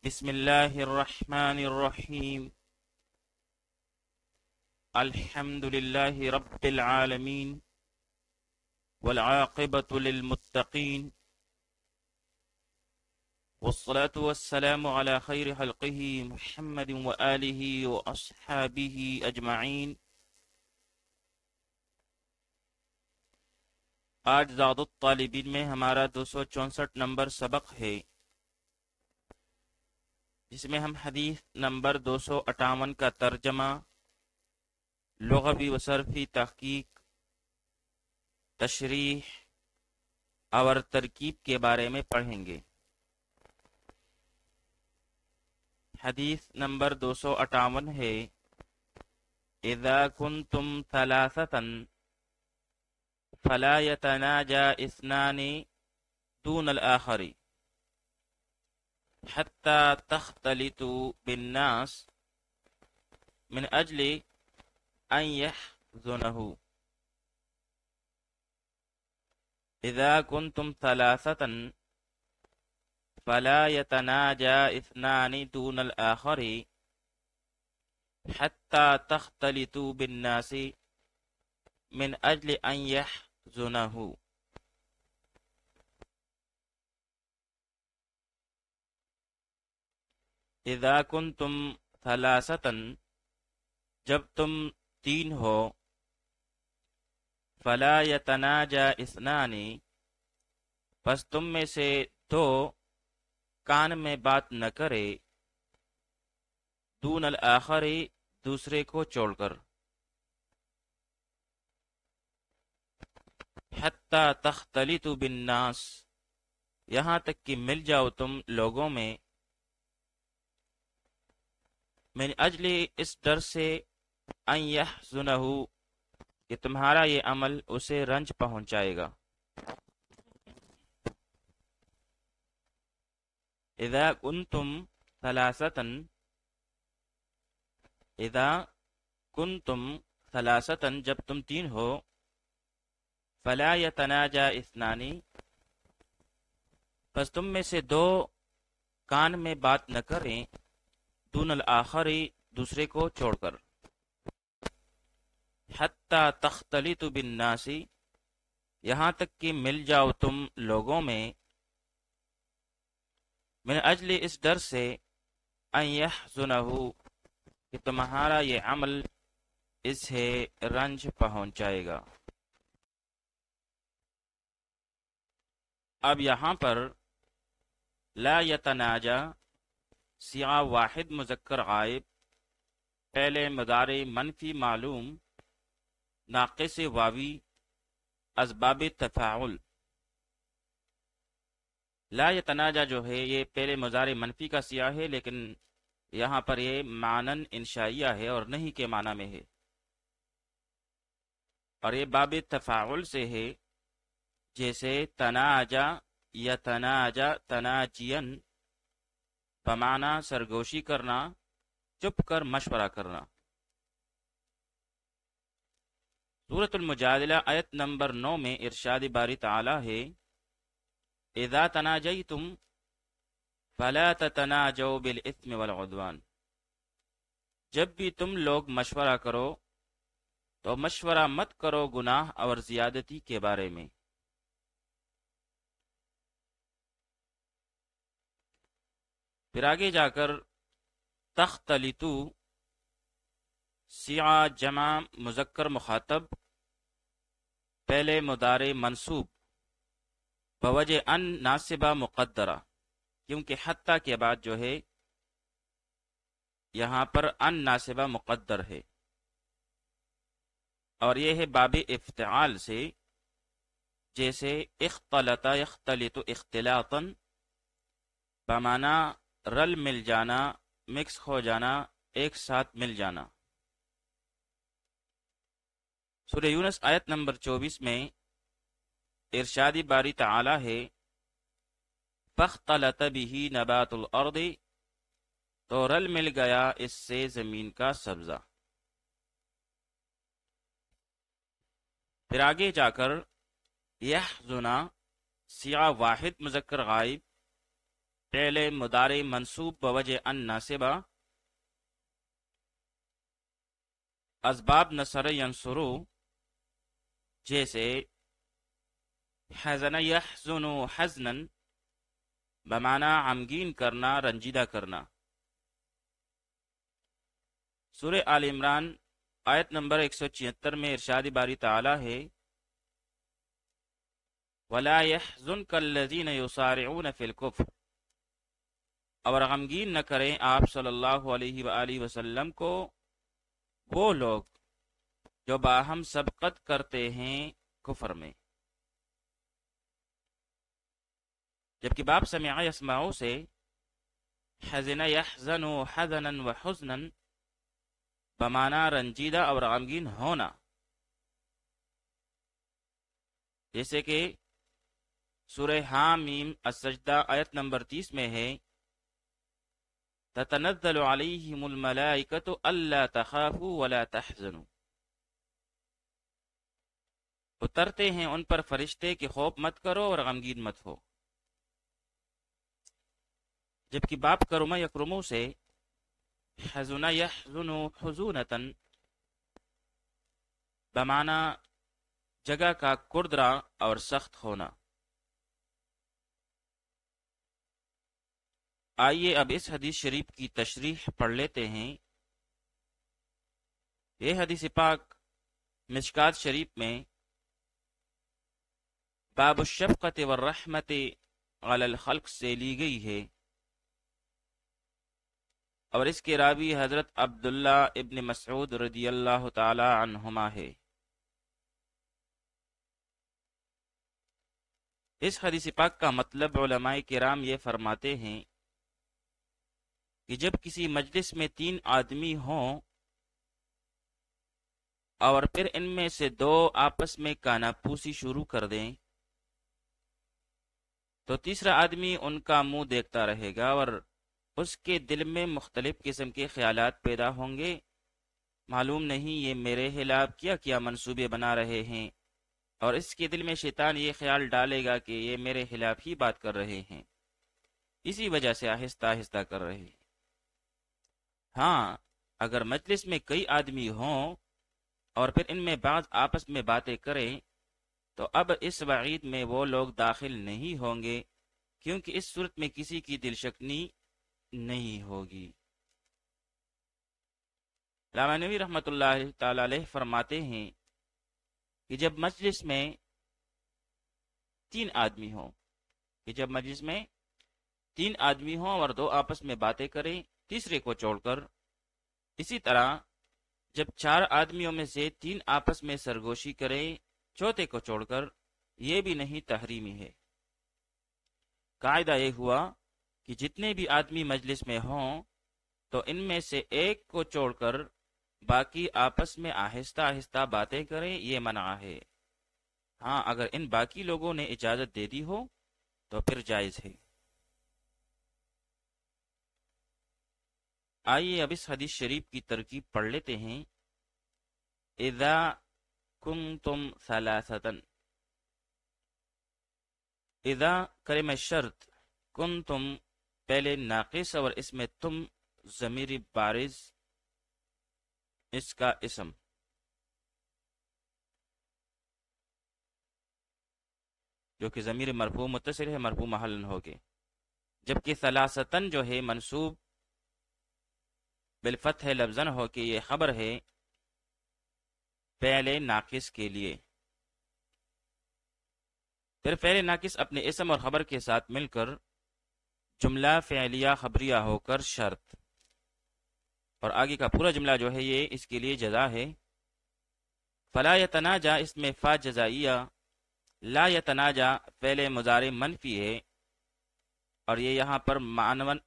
بسم الله الرحمن الرحيم. الحمد لله رب العالمين والعاقبة للمتقين، والصلاة والسلام على خير خلقه محمد وآله وأصحابه أجمعين. آج زاد الطالبین میں ہمارا 264 نمبر سبق ہے، جس میں ہم حدیث نمبر 258 کا ترجمہ، لغوی و صرفی تحقیق، تشریح اور ترکیب کے بارے میں پڑھیں گے۔ حدیث نمبر 258 ہے: اذا کنتم ثلاثة فلا يتناجى اثنان دون الآخر حتى تختلطوا بالناس من أجل أن يحزنه. إذا كنتم ثلاثة فلا يتناجى اثنان دون الآخر حتى تختلطوا بالناس من أجل أن يحزنه. اذا کنتم ثلاثة، جب تم تین ہو، فلا یتناجا اثنان، پس تم میں سے دو کان میں بات نہ کرے، دون الآخر، دوسرے کو چھوڑ کر، حتی تختلطوا بالناس، یہاں تک کہ مل جاؤ تم لوگوں میں، من اجل، اس ڈر سے، ان یحزنہ، کہ تمہارا یہ عمل اسے رنج پہنچائے گا۔ اذا کنتم ثلاثة، اذا کنتم ثلاثة، جب تم تین ہو، فلا یتناجا اثنان، پس تم میں سے دو کان میں بات نہ کریں، دون الآخر، دوسرے کو چھوڑ کر، حتی تختلطوا بالناس، یہاں تک کہ مل جاؤ تم لوگوں میں، من اجل، اس ڈر سے، ان یحزنہ، کہ تمہارا یہ عمل اسے رنج پہنچائے گا۔ اب یہاں پر لا یتناجا، صیغہ واحد مذکر غائب، پہلے مضارع منفی معلوم، ناقص واوی، اسباب تفاعل۔ لا یتناجا جو ہے یہ پہلے مضارع منفی کا صیغہ ہے، لیکن یہاں پر یہ معنن انشائیہ ہے اور نہیں کے معنی میں ہے، اور یہ باب تفاعل سے ہے، جیسے تناجا یتناجا تناجین، بمعنی سرگوشی کرنا، چپ کر مشورہ کرنا۔ سورۃ المجادلہ آیت نمبر 9 میں ارشاد باری تعالی ہے: اذا تناجیتم فلا تتناجوا بالاثم والعدوان، جب بھی تم لوگ مشورہ کرو تو مشورہ مت کرو گناہ اور زیادتی کے بارے میں۔ پھر آگے جا کر تختلطوا، صیغہ جمع مذکر مخاطب، پہلے مضارع منصوب، بوجہ ان ناصبہ مقدرہ، کیونکہ حتی کے بعد جو ہے یہاں پر ان ناصبہ مقدر ہے، اور یہ ہے باب افتعال سے، جیسے اختلط یختلط اختلاطا، بمعنی رل مل جانا، مکس ہو جانا، ایک ساتھ مل جانا۔ سورہ یونس آیت نمبر 24 میں ارشاد باری تعالی ہے: فاختلط به نبات الارض، تو رل مل گیا اس سے زمین کا سبزہ۔ پھر آگے جا کر یحزن، صیغہ واحد مذکر غائب، فعل مضارع منصوب بوجہ ان ناصبہ، اسباب نصر ینصرو، جیسے حزن یحزن حزنا بمعنی غمگین کرنا، رنجیدہ کرنا۔ سورہ آل عمران آیت نمبر 176 میں ارشاد باری تعالی ہے وَلَا يَحْزُنْكَ الَّذِينَ يُسَارِعُونَ فِي الْكُفْرِ، اور غمگین نہ کریں آپ صلی اللہ علیہ وآلہ وسلم کو وہ لوگ جو باہم سبقت کرتے ہیں کفر میں۔ جبکہ باب سمع یسمعو سے حزن یحزن حزنا وحزنا بمعنی رنجیدہ اور غمگین ہونا، جیسے کہ سورہ حامیم السجدہ آیت نمبر 30 میں ہے تتنزل علیہم الملائکۃ الا تخافوا ولا تحزنوا، اترتے ہیں ان پر فرشتے کہ خوف مت کرو اور غمگین مت ہو۔ جبکہ باب کرما یکرمو سے حزن یحزن حزونتا بمعنی جگہ کا کردرا اور سخت ہونا۔ آئیے اب اس حدیث شریف کی تشریح پڑھ لیتے ہیں۔ یہ حدیث پاک مشکات شریف میں باب الشفقت والرحمت علی الخلق سے لی گئی ہے، اور اس کے راوی حضرت عبداللہ ابن مسعود رضی اللہ تعالی عنہما ہے۔ اس حدیث پاک کا مطلب علماء کرام یہ فرماتے ہیں کہ جب کسی مجلس میں 3 آدمی ہوں اور پھر ان میں سے 2 آپس میں کانا پوسی شروع کر دیں تو تیسرا آدمی ان کا منہ دیکھتا رہے گا اور اس کے دل میں مختلف قسم کے خیالات پیدا ہوں گے، معلوم نہیں یہ میرے خلاف کیا منصوبے بنا رہے ہیں، اور اس کے دل میں شیطان یہ خیال ڈالے گا کہ یہ میرے خلاف ہی بات کر رہے ہیں، اسی وجہ سے آہستہ آہستہ کر رہے ہیں۔ ہاں اگر مجلس میں کئی آدمی ہوں اور پھر ان میں بعض آپس میں باتیں کریں تو اب اس وعید میں وہ لوگ داخل نہیں ہوں گے، کیونکہ اس صورت میں کسی کی دل شکنی نہیں ہوگی۔ علامہ نووی رحمۃ اللہ تعالی علیہ فرماتے ہیں کہ جب مجلس میں 3 آدمی ہوں اور 2 آپس میں باتیں کریں تیسرے کو چھوڑ کر، اسی طرح جب 4 آدمیوں میں سے 3 آپس میں سرگوشی کریں چوتھے کو چھوڑ کر، یہ بھی نہیں تحریمی ہے۔ قاعدہ یہ ہوا کہ جتنے بھی آدمی مجلس میں ہوں تو ان میں سے ایک کو چھوڑ کر باقی آپس میں آہستہ آہستہ باتیں کریں، یہ منع ہے۔ ہاں اگر ان باقی لوگوں نے اجازت دے دی ہو تو پھر جائز ہے۔ آئیے اب اس حدیث شریف کی ترکیب پڑھ لیتے ہیں۔ اذا کنتم ثلاثتن، اذا کلمہ شرط، کنتم پہلے ناقص اور اس میں تم ضمیر بارز، اس کا اسم، جو کہ ضمیر مرفوع متصل ہے، مرفوع محل ہوگے، جبکہ ثلاثتن جو ہے منصوب بالفتح لفظاً ہو کہ یہ خبر ہے فعل ناقص کے لیے۔ پھر فعل ناقص اپنے اسم اور خبر کے ساتھ مل کر جملہ فعلیہ خبریہ ہو کر شرط، اور آگے کا پورا جملہ جو ہے یہ اس کے لیے جزا ہے۔ فلا یتناجا اس میں فا جزائیہ، لا یتناجا فعل مضارع منفی ہے، اور یہ یہاں پر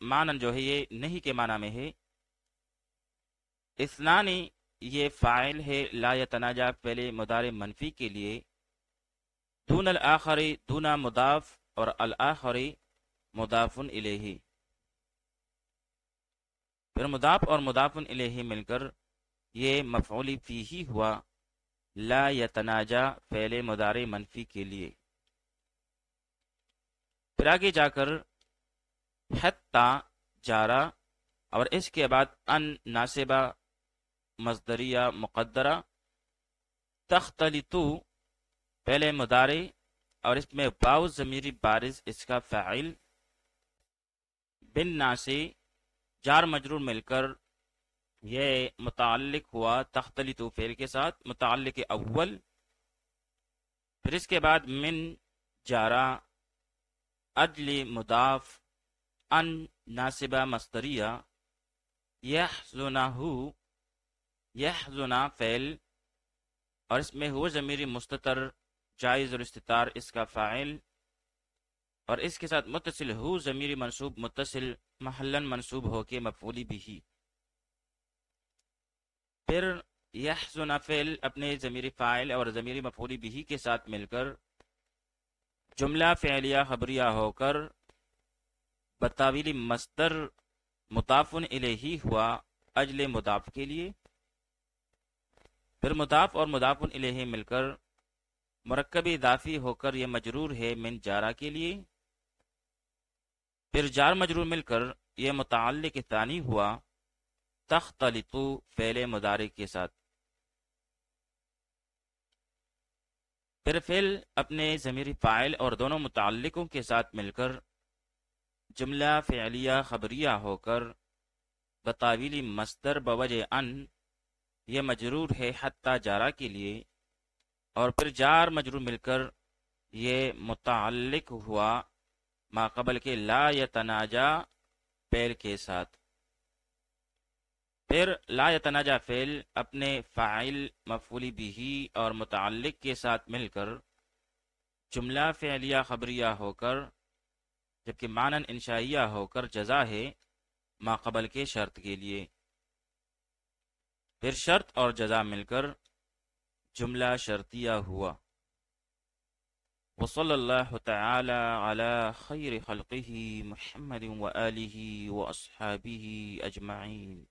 معنن جو ہے یہ نہیں کے معنی میں ہے۔ اثنانی یہ فاعل ہے، لا یتناجا فعل مضارع منفی کے لیے، دون الآخری دون مضاف اور الآخری مضاف الیہ، پھر مضاف اور مضاف الیہ مل کر یہ مفعول فیہ ہوا، لا یتناجا فعل مضارع منفی کے لیے۔ پھر آگے جا کر حتی جارا، اور اس کے بعد ان ناصبہ مصدریہ مقدرہ، تختلطو پہلے مضارع اور اس میں واو ضمیری بارز اس کا فاعل، بن ناسی جار مجرور مل کر یہ متعلق ہوا تختلطو فعل کے ساتھ، متعلق اول، پھر اس کے بعد من جارا، اجل مضاف، ان ناصبہ مصدریہ، یحزنہ، یحزنا فعل، اور اس میں ہو ضمیری مستتر جائز الاستتار اس کا فاعل، اور اس کے ساتھ متصل ہو ضمیری منصوب متصل محلن منصوب ہو کے مفعولی بھی، پھر یحزن فعل اپنے ضمیری فاعل اور ضمیری مفعولی بھی کے ساتھ مل کر جملہ فعلیہ خبریہ ہو کر بتاویل مصدر مضاف الیہ ہوا اجل مضاف کے لیے، پھر مضاف اور مضاف الیہ مل کر مرکب اضافی ہو کر یہ مجرور ہے من جارا کے لیے، پھر جار مجرور مل کر یہ متعلق ثانی ہوا تختلطو فعل مضارع کے ساتھ، پھر فعل اپنے ضمیری فاعل اور دونوں متعلقوں کے ساتھ مل کر جملہ فعلیہ خبریہ ہو کر بتاویل مصدر بوجہ ان یہ مجرور ہے حتی جارا کے لیے، اور پھر جار مجرور مل کر یہ متعلق ہوا ما قبل کے لا یتناجا فعل کے ساتھ، پھر لا یتناجا فعل اپنے فاعل مفعول بھی اور متعلق کے ساتھ مل کر جملہ فعلیہ خبریہ ہو کر جبکہ مانن انشائیہ ہو کر جزا ہے ما قبل کے شرط کے لیے، پھر شرط اور جزا مل کر جملہ شرطیہ ہوا۔ وصلی اللہ تعالی علی خیر خلقہ محمد وآلہ واصحابہ اجمعین۔